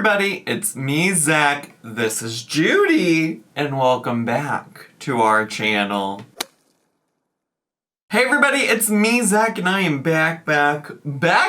everybody, it's me, Zach, this is Judy, and welcome back to our channel. Hey everybody, it's me, Zach, and I am back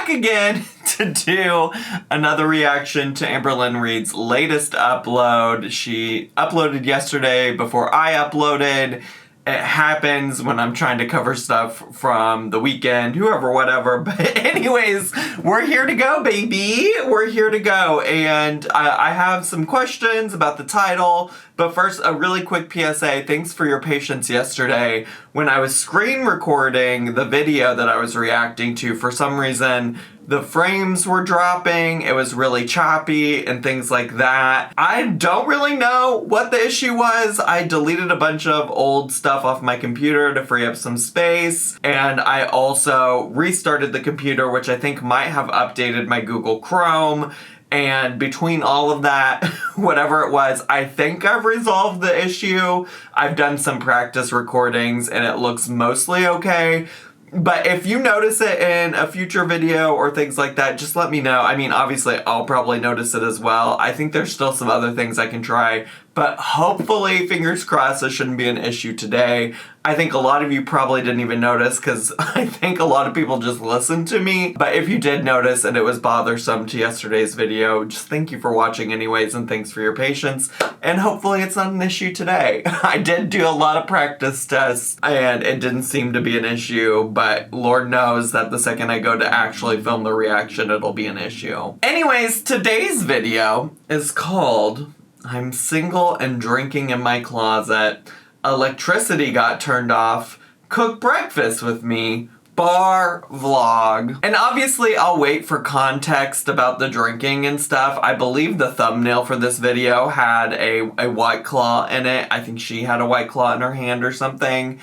again to do another reaction to Amberlynn Reid's latest upload. She uploaded yesterday before I uploaded. It happens when I'm trying to cover stuff from the weekend, whoever, whatever. But anyways, we're here to go, baby. We're here to go. And I have some questions about the title. But first, a really quick PSA. Thanks for your patience yesterday. When I was screen recording the video that I was reacting to, for some reason, the frames were dropping, it was really choppy, and things like that. I don't really know what the issue was. I deleted a bunch of old stuff off my computer to free up some space, and I also restarted the computer, which I think might have updated my Google Chrome. And between all of that, whatever it was, I think I've resolved the issue. I've done some practice recordings, and it looks mostly okay. But if you notice it in a future video or things like that, just let me know. I mean, obviously, I'll probably notice it as well. I think there's still some other things I can try. But hopefully, fingers crossed, it shouldn't be an issue today. I think a lot of you probably didn't even notice because I think a lot of people just listened to me. But if you did notice and it was bothersome to yesterday's video, just thank you for watching anyways, and thanks for your patience. And hopefully it's not an issue today. I did do a lot of practice tests and it didn't seem to be an issue, but Lord knows that the second I go to actually film the reaction, it'll be an issue. Anyways, today's video is called I'm Single and Drinking in My Closet. Electricity got turned off. Cook breakfast with me. Bar vlog. And obviously I'll wait for context about the drinking and stuff. I believe the thumbnail for this video had a White Claw in it. I think she had a White Claw in her hand or something.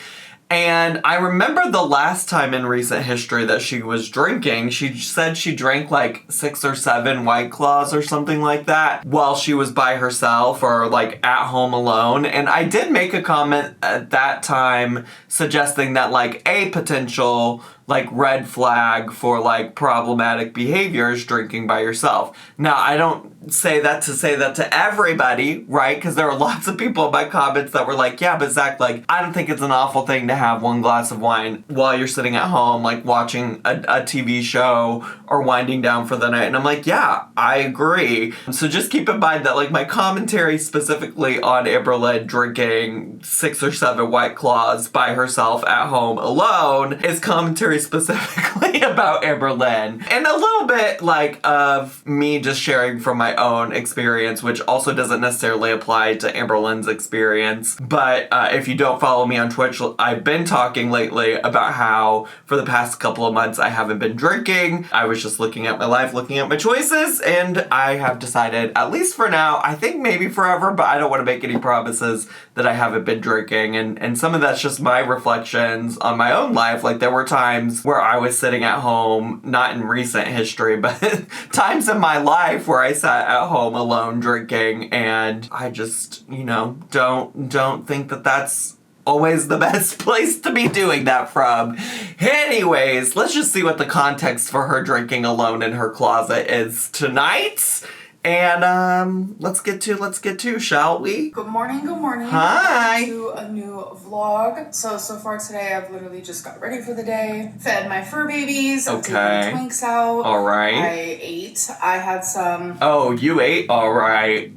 And I remember the last time in recent history that she was drinking, she said she drank like 6 or 7 White Claws or something like that while she was by herself or like at home alone. And I did make a comment at that time suggesting that like a potential like red flag for like problematic behaviors drinking by yourself. Now, I don't say that to everybody, right? Because there are lots of people in my comments that were like, yeah, but Zach, like, I don't think it's an awful thing to have 1 glass of wine while you're sitting at home, like watching a TV show or winding down for the night. And I'm like, yeah, I agree. So just keep in mind that like my commentary specifically on Amberlynn drinking 6 or 7 White Claws by herself at home alone is commentary specifically about Amberlynn, and a little bit like of me just sharing from my own experience, which also doesn't necessarily apply to Amberlynn's experience. But if you don't follow me on Twitch, I've been talking lately about how for the past couple of months I haven't been drinking. I was just looking at my life, looking at my choices, and I have decided, at least for now, I think maybe forever, but I don't want to make any promises, that I haven't been drinking. And some of that's just my reflections on my own life. Like there were times where I was sitting at home, not in recent history, but times in my life where I sat at home alone drinking, and I just, you know, don't think that that's always the best place to be doing that from. Anyways, let's just see what the context for her drinking alone in her closet is tonight. And let's get to, shall we? Good morning, good morning. Hi. Welcome to a new vlog. So far today I've literally just got ready for the day, fed my fur babies, I've taken the twinks out. All right. I ate. I had some. Oh, you ate? All right.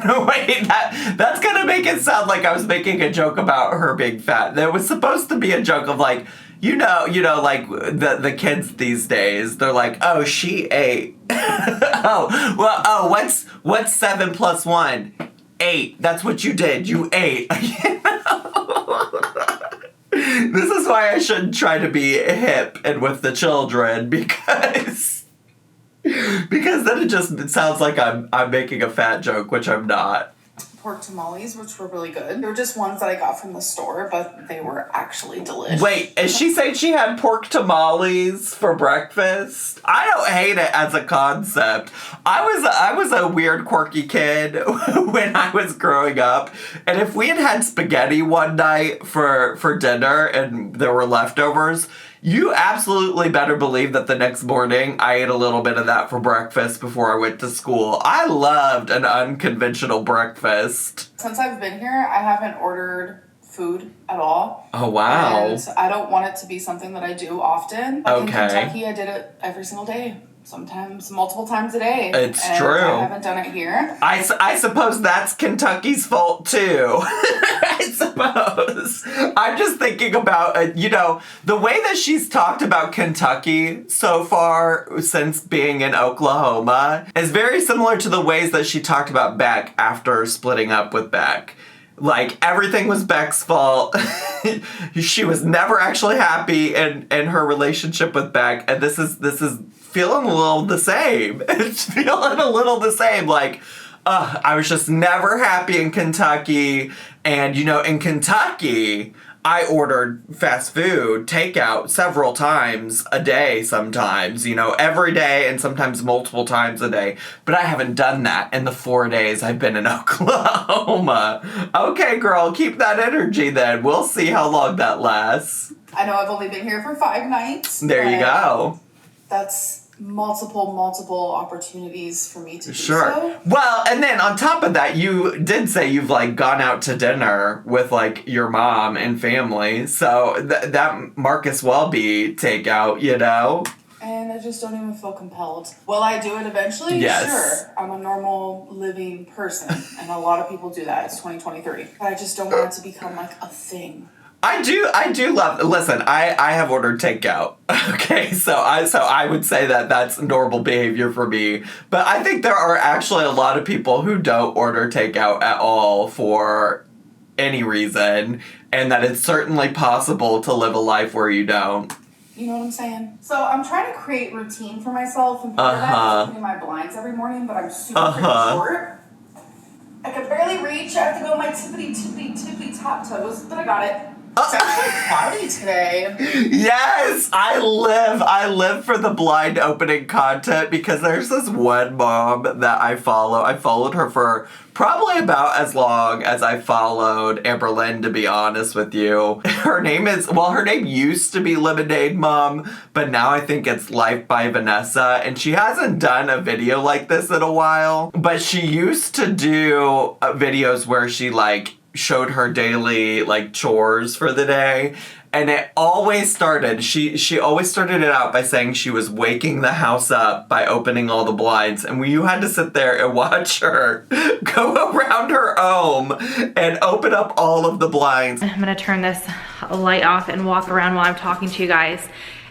No, wait, that's gonna make it sound like I was making a joke about her being fat. There was supposed to be a joke of like, you know, like the kids these days, they're like, oh, she ate. What's 7 plus 1? 8. That's what you did. You ate. You know? This is why I shouldn't try to be hip and with the children, because then it sounds like I'm making a fat joke, which I'm not. Pork tamales, which were really good. They were just ones that I got from the store, but they were actually delicious. Wait, is she saying she had pork tamales for breakfast? I don't hate it as a concept. I was a weird, quirky kid when I was growing up, and if we had spaghetti one night for dinner and there were leftovers, You absolutely better believe that the next morning I ate a little bit of that for breakfast before I went to school. I loved an unconventional breakfast. Since I've been here, I haven't ordered food at all. Oh, wow. And I don't want it to be something that I do often. Like in Kentucky, I did it every single day. Sometimes multiple times a day. It's true. I haven't done it here. I suppose that's Kentucky's fault too. I suppose. I'm just thinking about, the way that she's talked about Kentucky so far since being in Oklahoma is very similar to the ways that she talked about Beck after splitting up with Beck. Like, everything was Beck's fault. She was never actually happy in her relationship with Beck, and this is feeling a little the same. It's feeling a little the same. Like, I was just never happy in Kentucky. And, in Kentucky, I ordered fast food, takeout, several times a day sometimes. Every day and sometimes multiple times a day. But I haven't done that in the 4 days I've been in Oklahoma. Okay, girl, keep that energy then. We'll see how long that lasts. I know I've only been here for 5 nights. There you go. That's multiple opportunities for me to do sure. so. Well, and then on top of that, you did say you've gone out to dinner with your mom and family, so that Marcus well be takeout, And I just don't even feel compelled. Will I do it eventually? Yes. Sure. I'm a normal living person, and a lot of people do that. It's 2023. But I just don't want it to become a thing. I do love. Listen, I have ordered takeout. Okay, so I would say that that's normal behavior for me. But I think there are actually a lot of people who don't order takeout at all for any reason, and that it's certainly possible to live a life where you don't. You know what I'm saying? So I'm trying to create routine for myself, and part of that is opening my blinds every morning. But I'm super freaking short. I can barely reach. I have to go my tippity top toes, but I got it. It's actually cloudy today. Yes, I live for the blind opening content because there's this one mom that I follow. I followed her for probably about as long as I followed Amberlynn, to be honest with you. Her name used to be Lemonade Mom, but now I think it's Life by Vanessa, and she hasn't done a video like this in a while, but she used to do videos where she showed her daily chores for the day, and it always started she always started it out by saying she was waking the house up by opening all the blinds, and you had to sit there and watch her go around her home and open up all of the blinds. I'm gonna turn this light off and walk around while I'm talking to you guys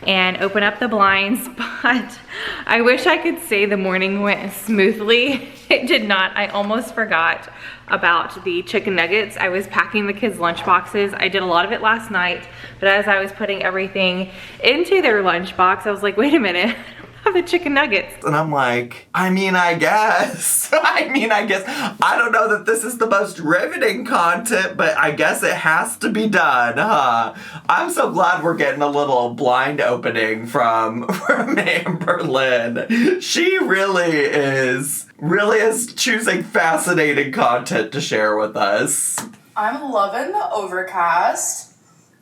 and open up the blinds, but I wish I could say the morning went smoothly. It did not. I almost forgot about the chicken nuggets. I was packing the kids' lunch boxes. I did a lot of it last night, but as I was putting everything into their lunch box, I was like, wait a minute, I don't have the chicken nuggets. And I'm like, I guess. I don't know that this is the most riveting content, but I guess it has to be done, huh? I'm so glad we're getting a little blind opening from Amberlynn. She really is choosing fascinating content to share with us. I'm loving the overcast.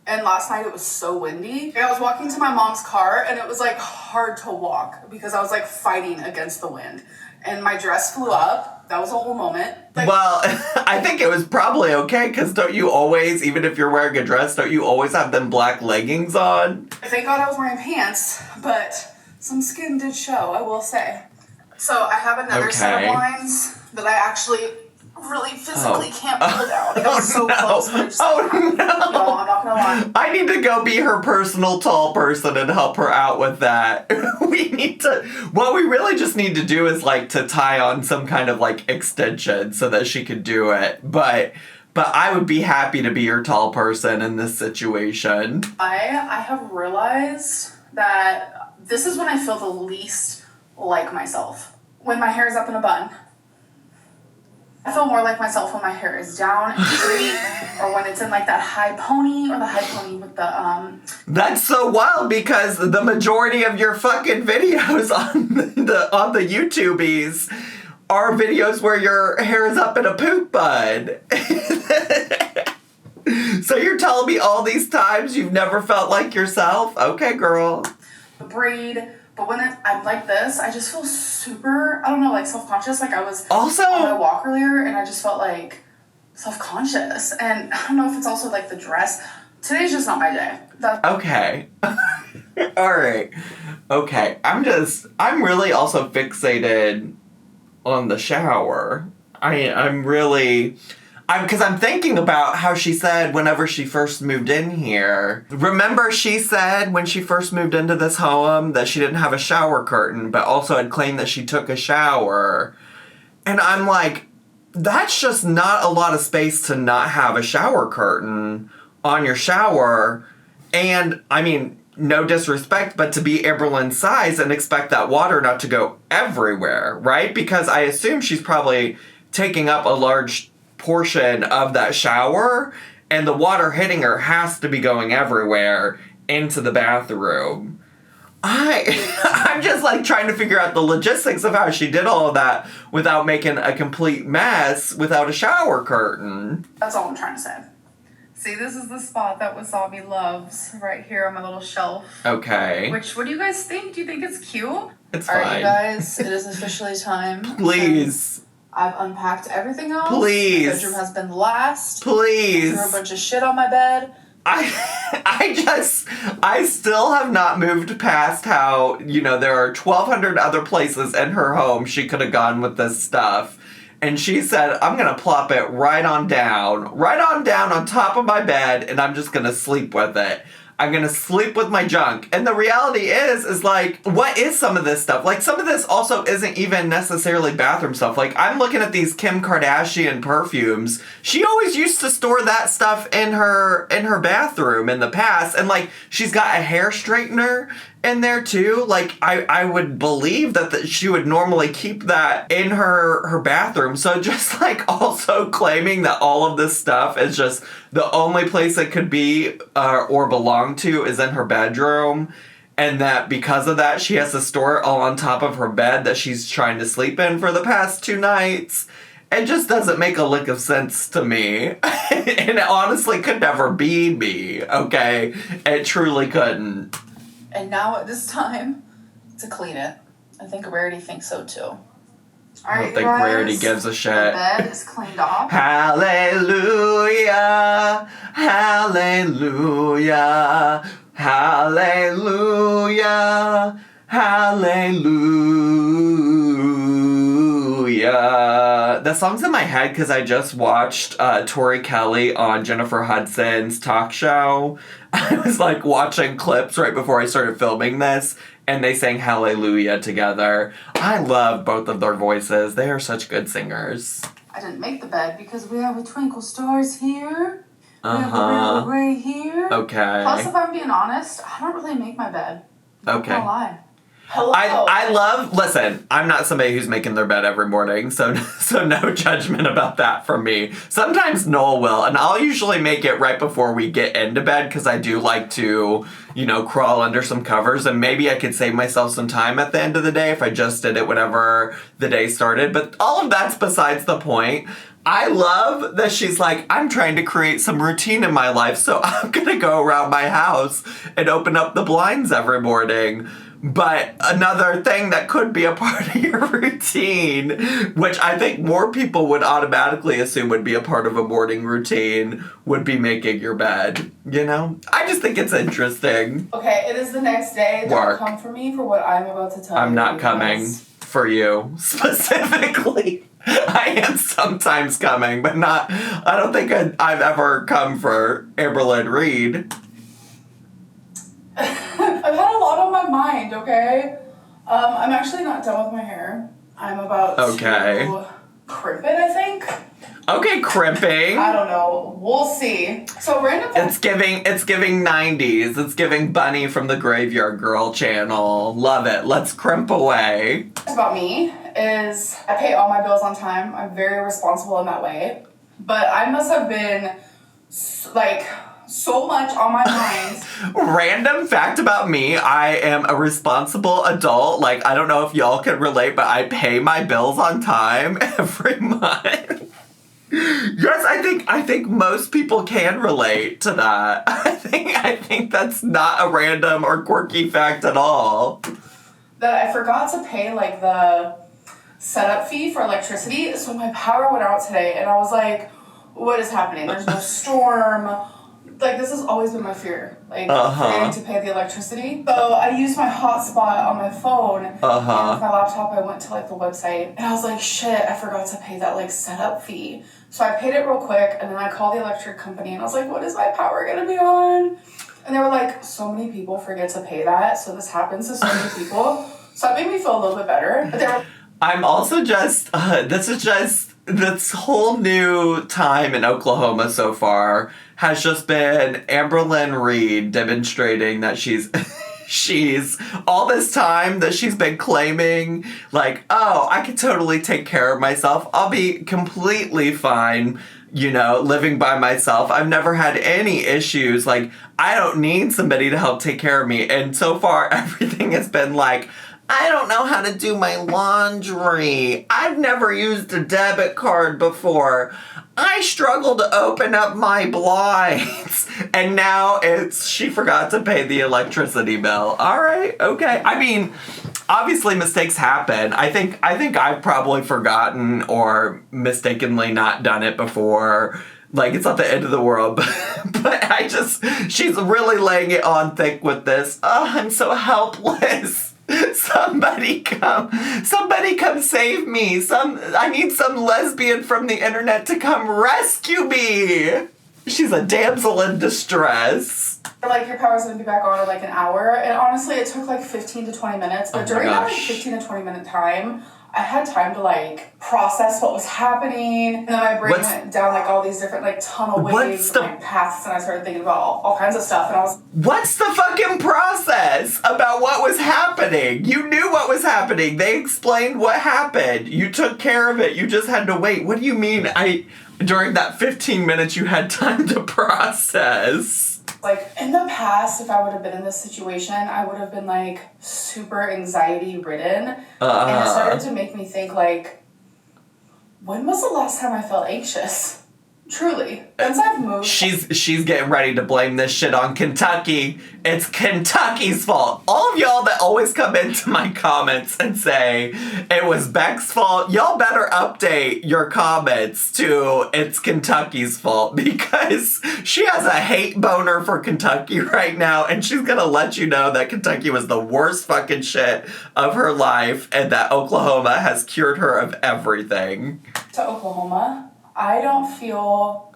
And last night it was so windy. I was walking to my mom's car and it was hard to walk because I was fighting against the wind. And my dress flew up. That was a whole moment. Well, I think it was probably okay because don't you always, even if you're wearing a dress, don't you always have them black leggings on? Thank God I was wearing pants, but some skin did show, I will say. So I have another set of blinds that I actually really physically can't pull down. It was so close, but I just no, I'm not gonna lie. I need to go be her personal tall person and help her out with that. What we really just need to do is to tie on some kind of extension so that she could do it. But I would be happy to be your tall person in this situation. I have realized that this is when I feel the least like myself. When my hair is up in a bun. I feel more like myself when my hair is down and straight, or when it's in that high pony, or the high pony with the That's so wild because the majority of your fucking videos on the YouTubies are videos where your hair is up in a poop bun. So you're telling me all these times you've never felt like yourself? Okay, girl. Braid. But when I'm like this, I just feel super, I don't know, like self-conscious. Like I was Also, on my walk earlier and I just felt like self-conscious. And I don't know if it's also like the dress. Today's just not my day. okay. All right. Okay. I'm really also fixated on the shower. Because I'm thinking about how she said whenever she first moved in here. Remember she said when she first moved into this home that she didn't have a shower curtain, but also had claimed that she took a shower. And I'm like, that's just not a lot of space to not have a shower curtain on your shower. And, I mean, no disrespect, but to be Amberlynn's size and expect that water not to go everywhere, right? Because I assume she's probably taking up a large portion of that shower, and the water hitting her has to be going everywhere into the bathroom. I'm just like trying to figure out the logistics of how she did all of that without making a complete mess without a shower curtain. That's all I'm trying to say. See, this is the spot that Wasabi loves right here on my little shelf. Okay. What do you guys think? Do you think it's cute? It's fine. All right, fine. you guys, it is officially time. Please. I've unpacked everything else. Please. My bedroom has been last. Please. I threw a bunch of shit on my bed. I still have not moved past how, there are 1,200 other places in her home she could have gone with this stuff. And she said, I'm going to plop it right on down on top of my bed, and I'm just going to sleep with it. I'm going to sleep with my junk. And the reality is like, what is some of this stuff? Like, some of this also isn't even necessarily bathroom stuff. Like, I'm looking at these Kim Kardashian perfumes. She always used to store that stuff in her bathroom in the past. And, like, she's got a hair straightener in there, too. Like, I would believe that she would normally keep that in her bathroom. So just, like, also claiming that all of this stuff is just the only place it could be or belong to is in her bedroom, and that because of that she has to store it all on top of her bed that she's trying to sleep in for the past 2 nights. It just doesn't make a lick of sense to me. And it honestly could never be me, okay? It truly couldn't. And now it is time to clean it. I think Rarity thinks so too. I don't think Rarity gives a shit. The bed is cleaned off. Hallelujah, hallelujah, hallelujah, hallelujah. The song's in my head because I just watched Tori Kelly on Jennifer Hudson's talk show. I was like watching clips right before I started filming this, and they sang Hallelujah together. I love both of their voices. They are such good singers. I didn't make the bed because we have a twinkle stars here. We have a real gray here. Okay. Plus, if I'm being honest, I don't really make my bed. I'm not gonna lie. Hello. Listen, I'm not somebody who's making their bed every morning, so no judgment about that from me. Sometimes Noel will, and I'll usually make it right before we get into bed because I do like to, crawl under some covers, and maybe I could save myself some time at the end of the day if I just did it whenever the day started, but all of that's besides the point. I love that she's like, I'm trying to create some routine in my life, so I'm gonna go around my house and open up the blinds every morning. But another thing that could be a part of your routine, which I think more people would automatically assume would be a part of a morning routine, would be making your bed, I just think it's interesting. Okay, it is the next day. Don't come for me for what I'm about to tell you. I'm not coming for you, specifically. I am sometimes coming, but I don't think I've ever come for Amberlynn Reed. I've had a lot on my mind, okay? I'm actually not done with my hair. I'm about to crimp it, I think. Okay, crimping. I don't know. We'll see. So random. It's giving 90s. It's giving Bunny from the Graveyard Girl channel. Love it. Let's crimp away. About me is I pay all my bills on time. I'm very responsible in that way. But I must have been so much on my mind. Random fact about me, I am a responsible adult. I don't know if y'all can relate, but I pay my bills on time every month. Yes, I think most people can relate to that. I think that's not a random or quirky fact at all. That I forgot to pay like the setup fee for electricity, so my power went out today, and I was like, what is happening? There's no storm. Like, this has always been my fear, like, forgetting to pay the electricity. So I used my hotspot on my phone, and with my laptop, I went to, like, the website, and I was like, shit, I forgot to pay that, like, setup fee. So I paid it real quick, and then I called the electric company, and I was like, what is my power gonna be on? And they were like, so many people forget to pay that, so this happens to so many people. So it made me feel a little bit better. But they were... I'm also just, this whole new time in Oklahoma so far has just been Amberlynn Reed demonstrating that she's all this time that she's been claiming, like, oh, I can totally take care of myself. I'll be completely fine, living by myself. I've never had any issues. Like, I don't need somebody to help take care of me. And so far, everything has been like, I don't know how to do my laundry. I've never used a debit card before. I struggle to open up my blinds. And now she forgot to pay the electricity bill. All right, okay. I mean, obviously mistakes happen. I think I've probably forgotten or mistakenly not done it before. Like, it's not the end of the world, but she's really laying it on thick with this. Oh, I'm so helpless. Somebody come save me. I need some lesbian from the internet to come rescue me. She's a damsel in distress. Like, your power's gonna be back on in like an hour, and honestly it took like 15 to 20 minutes, but during that like 15 to 20 minute time, I had time to like process what was happening, and then my brain went down like all these different like tunnel waves and like paths, and I started thinking about all kinds of stuff, and I was... What's the fucking process about what was happening? You knew what was happening. They explained what happened. You took care of it. You just had to wait. What do you mean during that 15 minutes you had time to process? Like, in the past, if I would have been in this situation, I would have been, like, super anxiety-ridden. And it started to make me think, like, when was the last time I felt anxious? Truly. Since I've moved... She's getting ready to blame this shit on Kentucky. It's Kentucky's fault. All of y'all that always come into my comments and say it was Beck's fault, y'all better update your comments to it's Kentucky's fault, because she has a hate boner for Kentucky right now, and she's gonna let you know that Kentucky was the worst fucking shit of her life and that Oklahoma has cured her of everything. To Oklahoma, I don't feel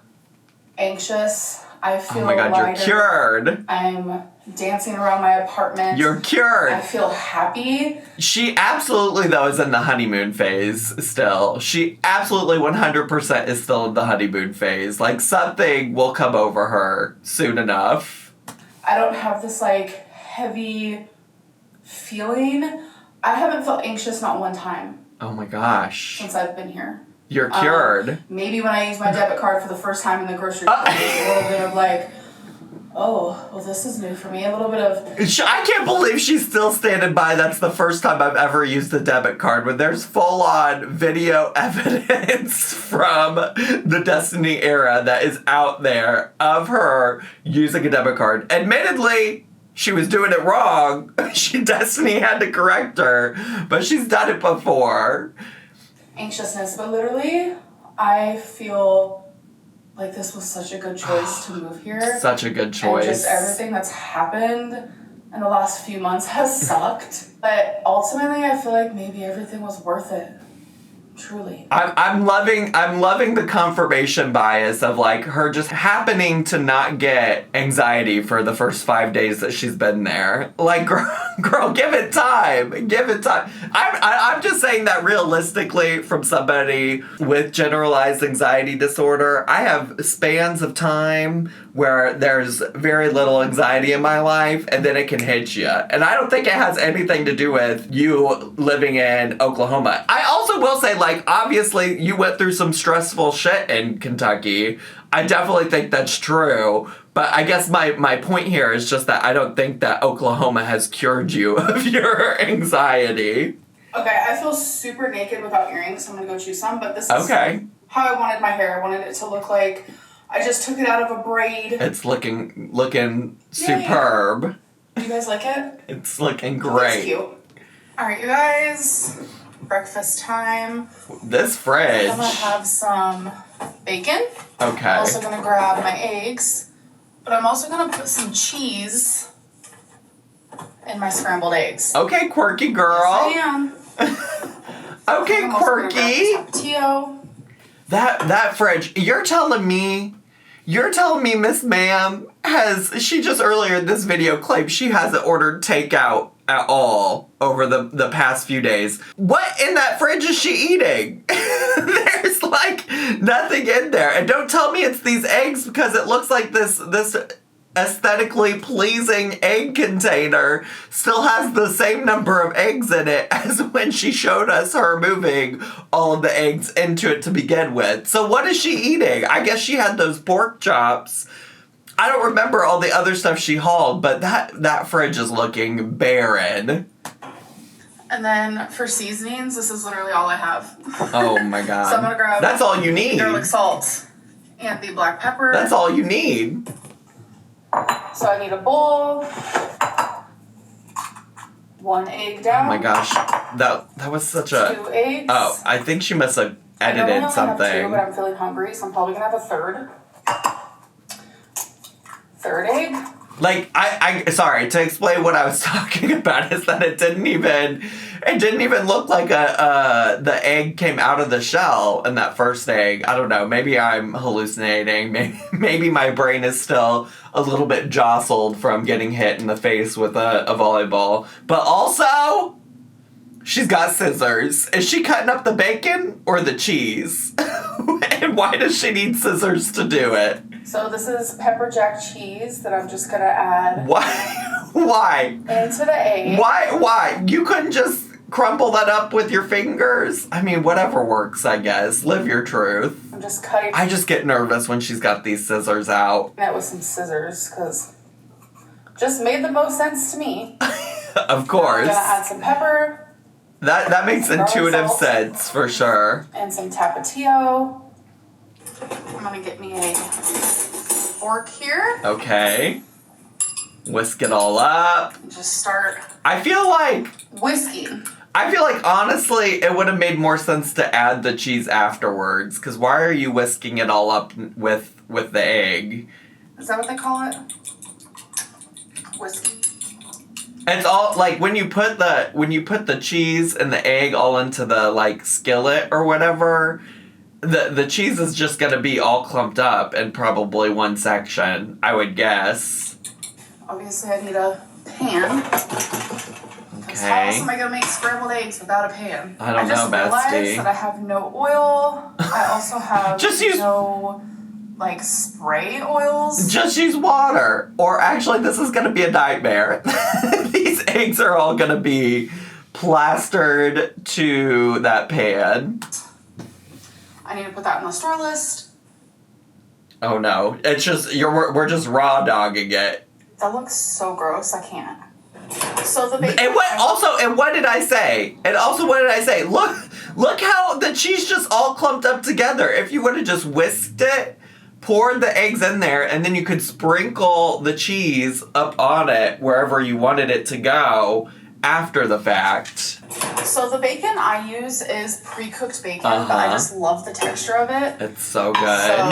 anxious. I feel oh my God, lighter. You're cured. I'm dancing around my apartment. You're cured. I feel happy. She absolutely, though, is in the honeymoon phase still. She absolutely 100% is still in the honeymoon phase. Like, something will come over her soon enough. I don't have this, like, heavy feeling. I haven't felt anxious not one time. Oh my gosh. Since I've been here. You're cured. Maybe when I use my debit card for the first time in the grocery store, a little bit of like, oh, well, this is new for me. A little bit of... I can't believe she's still standing by. That's the first time I've ever used a debit card when there's full-on video evidence from the Destiny era that is out there of her using a debit card. Admittedly, she was doing it wrong. Destiny had to correct her, but she's done it before. Anxiousness, but literally, I feel like this was such a good choice to move here. Such a good choice. And just everything that's happened in the last few months has sucked. But ultimately, I feel like maybe everything was worth it. Truly. I'm loving the confirmation bias of like her just happening to not get anxiety for the first 5 days that she's been there. Like, girl, give it time. Give it time. I'm just saying that realistically from somebody with generalized anxiety disorder. I have spans of time where there's very little anxiety in my life, and then it can hit you. And I don't think it has anything to do with you living in Oklahoma. I also will say, like, obviously you went through some stressful shit in Kentucky. I definitely think that's true. But I guess my point here is just that I don't think that Oklahoma has cured you of your anxiety. Okay, I feel super naked without earrings, so I'm gonna go choose some, but this is... Okay. how I wanted my hair. I wanted it to look like I just took it out of a braid. It's looking superb. Do you guys like it? It's looking great. It's cute. All right, you guys. Breakfast time. This fridge. I'm gonna have some bacon. Okay. I'm also gonna grab my eggs, but I'm also gonna put some cheese in my scrambled eggs. Okay, quirky girl. Yes, I am. Okay, I'm also gonna quirky. grab the tapatio. That fridge. You're telling me, Miss Ma'am she just earlier in this video claimed she hasn't ordered takeout at all over the past few days. What in that fridge is she eating? There's like nothing in there. And don't tell me it's these eggs, because it looks like this aesthetically pleasing egg container still has the same number of eggs in it as when she showed us her moving all of the eggs into it to begin with. So what is she eating? I guess she had those pork chops. I don't remember all the other stuff she hauled, but that fridge is looking barren. And then for seasonings, this is literally all I have. Oh my god. So I'm gonna grab That's all you need. garlic salt and the black pepper. That's all you need. So I need a bowl, 1 egg down. Oh my gosh. That was such a 2 eggs. Oh, I think she must have I normally edited only something. have 2, but I'm feeling hungry, so I'm probably gonna have a third. Third egg. Like, I sorry, to explain what I was talking about is that it didn't even look like the egg came out of the shell in that first egg. I don't know, maybe I'm hallucinating. Maybe my brain is still a little bit jostled from getting hit in the face with a volleyball. But also, she's got scissors. Is she cutting up the bacon or the cheese? And why does she need scissors to do it? So this is pepper jack cheese that I'm just gonna add. Why? Why? Into the egg. Why? You couldn't just crumble that up with your fingers? I mean, whatever works, I guess. Live your truth. I'm just cutting. I just get nervous when she's got these scissors out. That with some scissors, because just made the most sense to me. Of course. I'm gonna add some pepper. That makes intuitive sense for sure. And some tapatio. I'm gonna get me a fork here. Okay. Whisk it all up. And just start I feel like whisking. honestly it would have made more sense to add the cheese afterwards, because why are you whisking it all up with the egg? Is that what they call it? Whisking. It's all like when you put the cheese and the egg all into the like skillet or whatever, the cheese is just gonna be all clumped up in probably one section, I would guess. Obviously I need a pan. Because how else am I gonna make scrambled eggs without a pan? I don't know, I just bestie. realized that I have no oil. I also have Just use- no like spray oils. Just use water. Or actually, this is gonna be a nightmare. These eggs are all gonna be plastered to that pan. I need to put that on the store list. Oh no. It's just, we're just raw dogging it. That looks so gross, I can't. So the bacon. And what did I say? Look how the cheese just all clumped up together. If you would have just whisked it, poured the eggs in there, and then you could sprinkle the cheese up on it wherever you wanted it to go after the fact. So the bacon I use is pre-cooked bacon, but I just love the texture of it. It's so good. So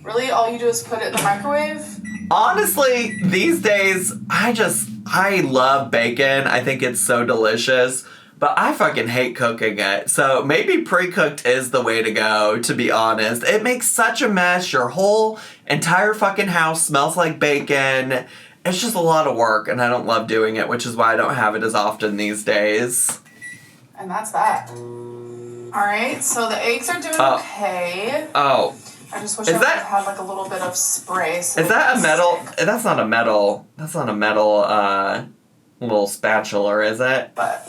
really all you do is put it in the microwave. Honestly, these days, I love bacon. I think it's so delicious. But I fucking hate cooking it. So maybe pre-cooked is the way to go, to be honest. It makes such a mess. Your whole entire fucking house smells like bacon. It's just a lot of work, and I don't love doing it, which is why I don't have it as often these days. And that's that. Alright, so the eggs are doing okay. Oh. I just wish I would have had like a little bit of spray. So is that a metal? That's not a metal little spatula, is it? But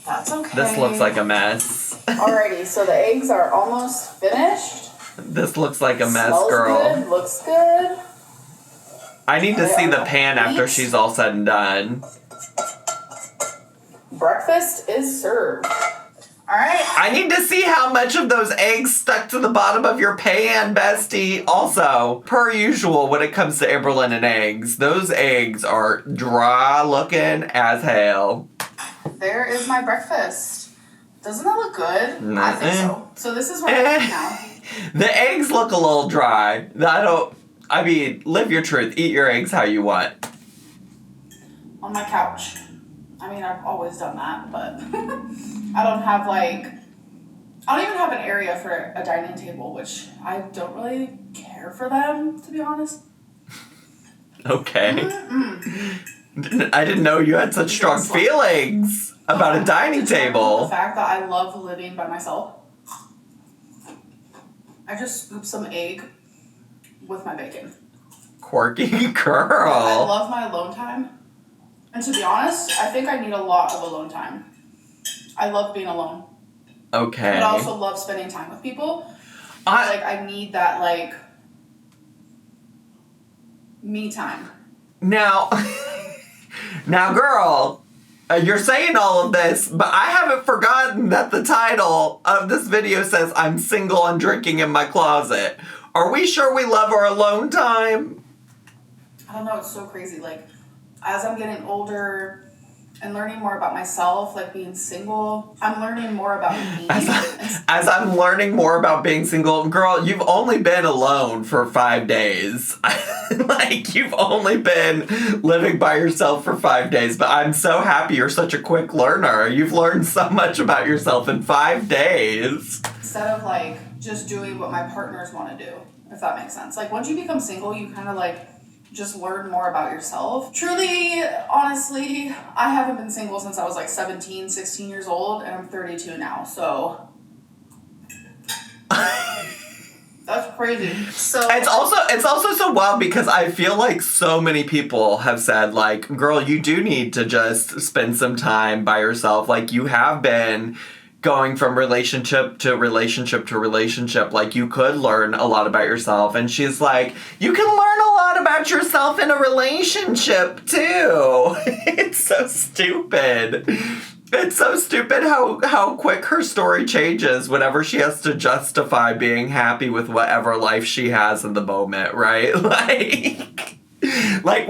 that's okay. This looks like a mess. Alrighty, so the eggs are almost finished. This looks like a mess, Smells girl. Good, looks good. I need to see the pan after she's all said and done. Breakfast is served. All right. I need to see how much of those eggs stuck to the bottom of your pan, bestie. Also, per usual, when it comes to Amberlynn and eggs, those eggs are dry looking as hell. There is my breakfast. Doesn't that look good? Nah. I think so. So this is what I'm eating now. The eggs look a little dry. I mean, live your truth. Eat your eggs how you want. On my couch. I mean, I've always done that, but I don't even have an area for a dining table, which I don't really care for them, to be honest. Okay. I didn't know you had such strong feelings about a dining table. The fact that I love living by myself. I just scoop some egg with my bacon. Quirky girl. I love my alone time. And to be honest, I think I need a lot of alone time. I love being alone. Okay. But I also love spending time with people. I need that, me time. Now, girl, you're saying all of this, but I haven't forgotten that the title of this video says I'm single and drinking in my closet. Are we sure we love our alone time? I don't know, it's so crazy. As I'm getting older and learning more about myself, being single, I'm learning more about me. As I'm learning more about being single, girl, you've only been alone for 5 days. You've only been living by yourself for 5 days, but I'm so happy you're such a quick learner. You've learned so much about yourself in 5 days. Instead of, just doing what my partners want to do, if that makes sense. Once you become single, you kind of, just learn more about yourself. Truly, honestly, I haven't been single since I was 17, 16 years old, and I'm 32 now, so that's crazy. So it's also so wild because I feel like so many people have said girl, you do need to just spend some time by yourself. You have been going from relationship to relationship to relationship, you could learn a lot about yourself. And she's like, you can learn a lot about yourself in a relationship too. It's so stupid. It's so stupid how quick her story changes whenever she has to justify being happy with whatever life she has in the moment, right?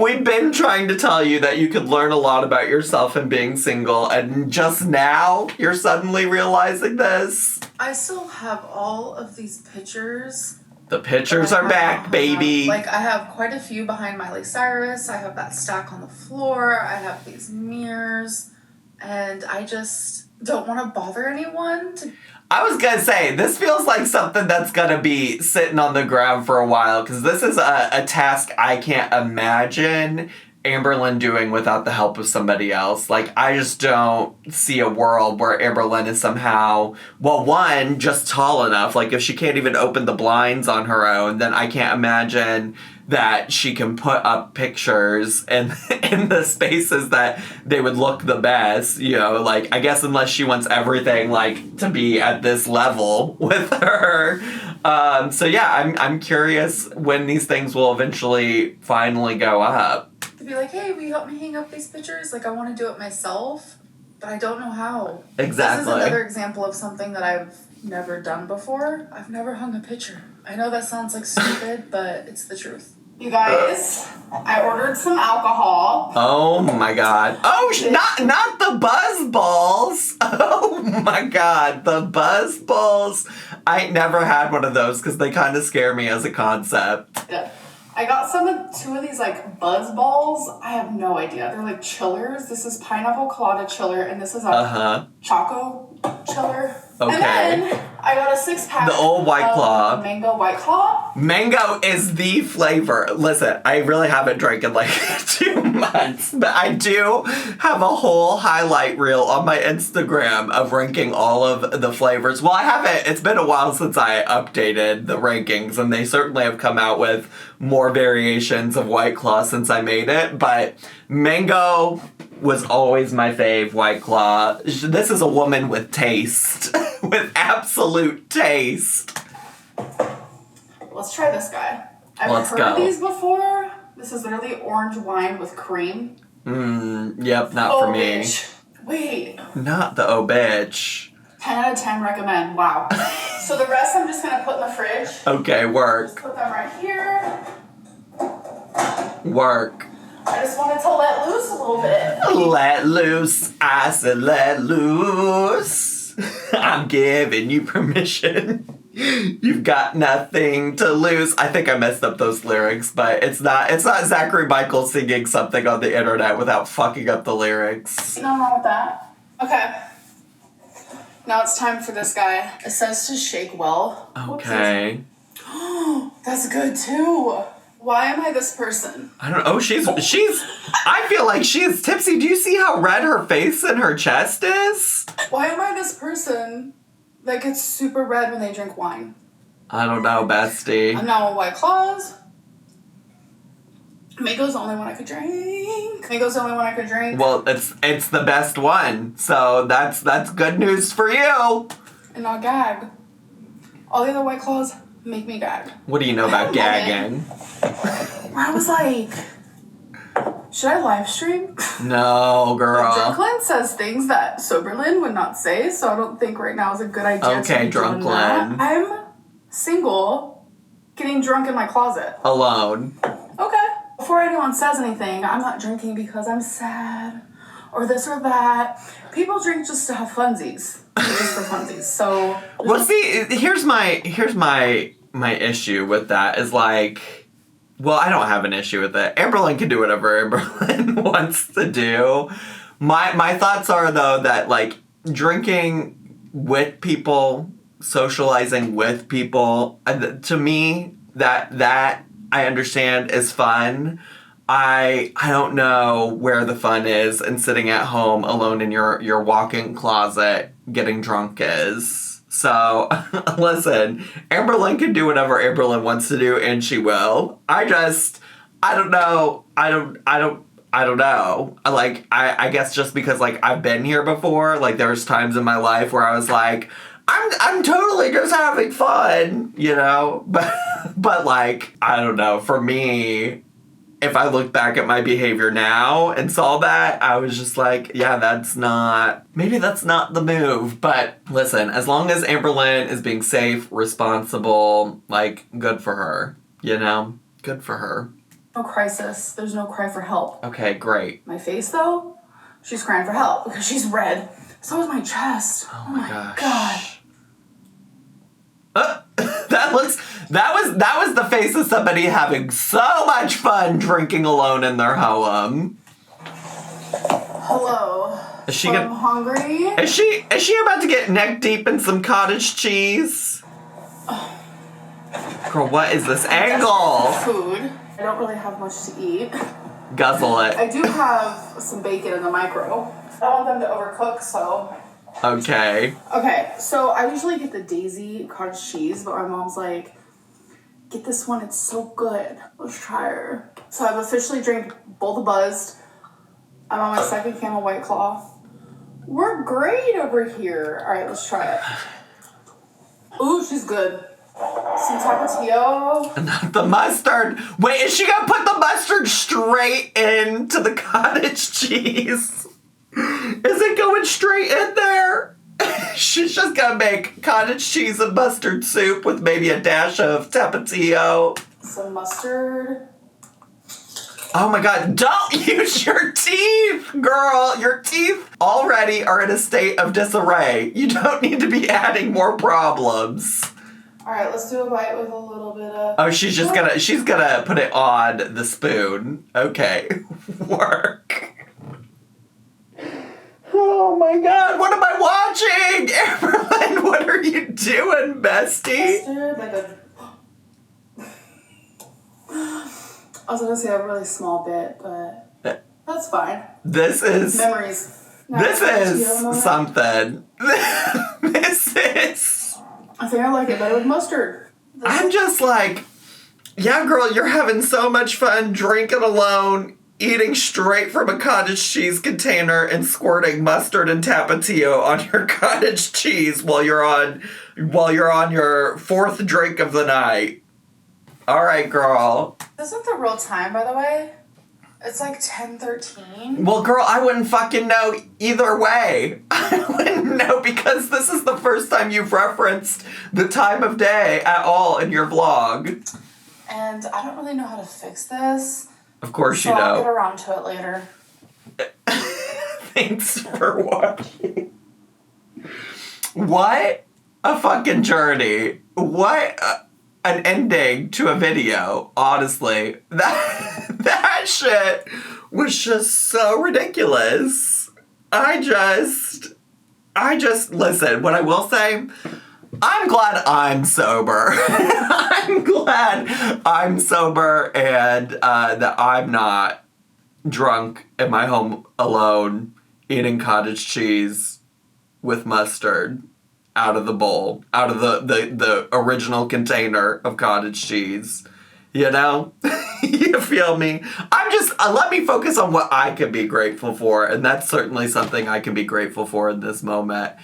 We've been trying to tell you that you could learn a lot about yourself in being single, and just now you're suddenly realizing this. I still have all of these pictures. The pictures are back, baby. I have quite a few behind Miley Cyrus. I have that stack on the floor. I have these mirrors. And I just don't want to bother anyone. I was gonna say, this feels like something that's gonna be sitting on the ground for a while, because this is a task I can't imagine Amberlynn doing without the help of somebody else. I just don't see a world where Amberlynn is somehow, well, one, just tall enough. If she can't even open the blinds on her own, then I can't imagine that she can put up pictures in the spaces that they would look the best, I guess unless she wants everything, to be at this level with her. So yeah, I'm curious when these things will eventually finally go up. To be hey, will you help me hang up these pictures? I want to do it myself, but I don't know how. Exactly. This is another example of something that I've never done before. I've never hung a picture. I know that sounds stupid, but it's the truth. You guys, I ordered some alcohol. Oh my god. Oh, not the buzz balls. Oh my god, the buzz balls. I ain't never had one of those because they kind of scare me as a concept. Yeah. I got two of these buzz balls. I have no idea. They're chillers. This is pineapple colada chiller, and this is a choco chiller. Okay. And then I got a 6-pack. The old White Claw. Mango White Claw. Mango is the flavor. Listen, I really haven't drank in 2 months, but I do have a whole highlight reel on my Instagram of ranking all of the flavors. Well, I haven't. It's been a while since I updated the rankings, and they certainly have come out with more variations of White Claw since I made it, but mango was always my fave White Claw. This is a woman with taste. With absolute taste. Let's try this guy. I've heard these before. This is literally orange wine with cream. Yep, not for me. Bitch. Wait. Not the bitch. 10 out of 10 recommend. Wow. So the rest I'm just gonna put in the fridge. Okay, Just work. put them right here. Work. I just wanted to let loose a little bit. Let loose. I said let loose. I'm giving you permission. You've got nothing to lose. I think I messed up those lyrics, but it's not Zachary Michael singing something on the internet without fucking up the lyrics. Nothing wrong with that. Okay. Now it's time for this guy. It says to shake well. Okay. That's good too. Why am I this person? I don't know. She's I feel like she is tipsy. Do you see how red her face and her chest is? Why am I this person that gets super red when they drink wine? I don't know, bestie. I'm now on White Claws. Mango's the only one I could drink. Mango's the only one I could drink. Well, it's the best one. So that's good news for you. And not gag. All the other White Claws make me gag. What do you know about gagging? Where I was like, should I live stream? No, girl. Drunklyn says things that Soberlyn would not say, so I don't think right now is a good idea. Okay, to be doing Drunklyn. that. I'm single, getting drunk in my closet. Alone. Okay. Before anyone says anything, I'm not drinking because I'm sad or this or that. People drink just to have funsies. Just for funsies. So Well, see, here's my issue with that is like, well, I don't have an issue with it. Amberlynn can do whatever Amberlynn wants to do. My thoughts are though that like drinking with people, socializing with people, to me that I understand is fun. I don't know where the fun is in sitting at home alone in your walk-in closet getting drunk is. So, listen, Amberlynn can do whatever Amberlynn wants to do, and she will. I don't know. I don't know. Like, I guess just because, like, I've been here before, like, there's times in my life where I was like, I'm totally just having fun, you know? But like, I don't know, for me, if I look back at my behavior now and saw that, I was just like, yeah, maybe that's not the move. But listen, as long as Amberlynn is being safe, responsible, like, good for her, you know? Good for her. no crisis. There's no cry for help. Okay, great. My face, though, she's crying for help because she's red. So is my chest. Oh my gosh. God. That was the face of somebody having so much fun drinking alone in their home. Hello. Is she I'm hungry. Is she about to get neck deep in some cottage cheese? Girl, what is this angle? Food. I don't really have much to eat. Guzzle it. I do have some bacon in the micro. I don't want them to overcook, so. Okay. Okay, so I usually get the Daisy cottage cheese, but my mom's like, get this one, it's so good. Let's try her. So I've officially drank both the Buzzed. I'm on my second can of White Claw. We're great over here. All right, let's try it. Ooh, she's good. Some Tapatio. Not the mustard. Wait, is she gonna put the mustard straight into the cottage cheese? Is it going straight in there? She's just gonna make cottage cheese and mustard soup with maybe a dash of Tapatio. Some mustard. Oh my god, don't use your teeth, girl. Your teeth already are in a state of disarray. You don't need to be adding more problems. All right, let's do a bite with a little bit of... Oh, she's gonna put it on the spoon. Okay, work. Oh my god, what am I watching? Amberlynn, what are you doing, bestie? Mustard, like a... I was gonna say a really small bit, but that's fine. This is... Memories. This is something. This is... I think I like it better with mustard. I'm just like, yeah, girl, you're having so much fun drinking alone, eating straight from a cottage cheese container and squirting mustard and Tapatio on your cottage cheese while you're on your fourth drink of the night. All right, girl. This isn't the real time, by the way. It's like 10:13. Well, girl, I wouldn't fucking know either way. I wouldn't know because this is the first time you've referenced the time of day at all in your vlog. And I don't really know how to fix this. Of course so you I'll know. get around to it later. Thanks for watching. What a fucking journey. What an ending to a video, honestly. That shit was just so ridiculous. I just, listen, what I will say, I'm glad I'm sober. I'm glad I'm sober and that I'm not drunk in my home alone eating cottage cheese with mustard out of the bowl, out of the original container of cottage cheese. You know? You feel me? Let me focus on what I can be grateful for, and that's certainly something I can be grateful for in this moment.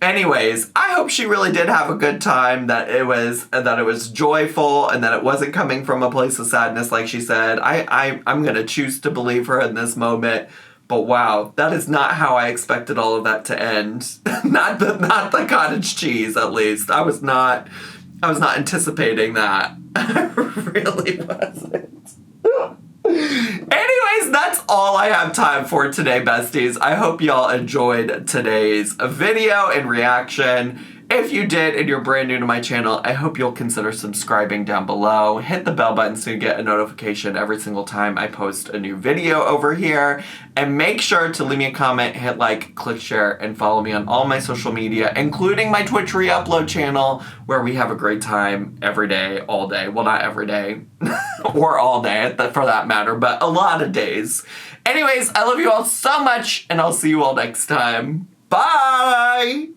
Anyways, I hope she really did have a good time, that it was joyful, and that it wasn't coming from a place of sadness like she said. I'm gonna choose to believe her in this moment. But wow, that is not how I expected all of that to end. not the cottage cheese, at least. I was not anticipating that. I really wasn't. Anyways, that's all I have time for today, besties. I hope y'all enjoyed today's video and reaction. If you did and you're brand new to my channel, I hope you'll consider subscribing down below. Hit the bell button so you get a notification every single time I post a new video over here. And make sure to leave me a comment, hit like, click share, and follow me on all my social media, including my Twitch re-upload channel, where we have a great time every day, all day. Well, not every day, or all day for that matter, but a lot of days. Anyways, I love you all so much, and I'll see you all next time. Bye!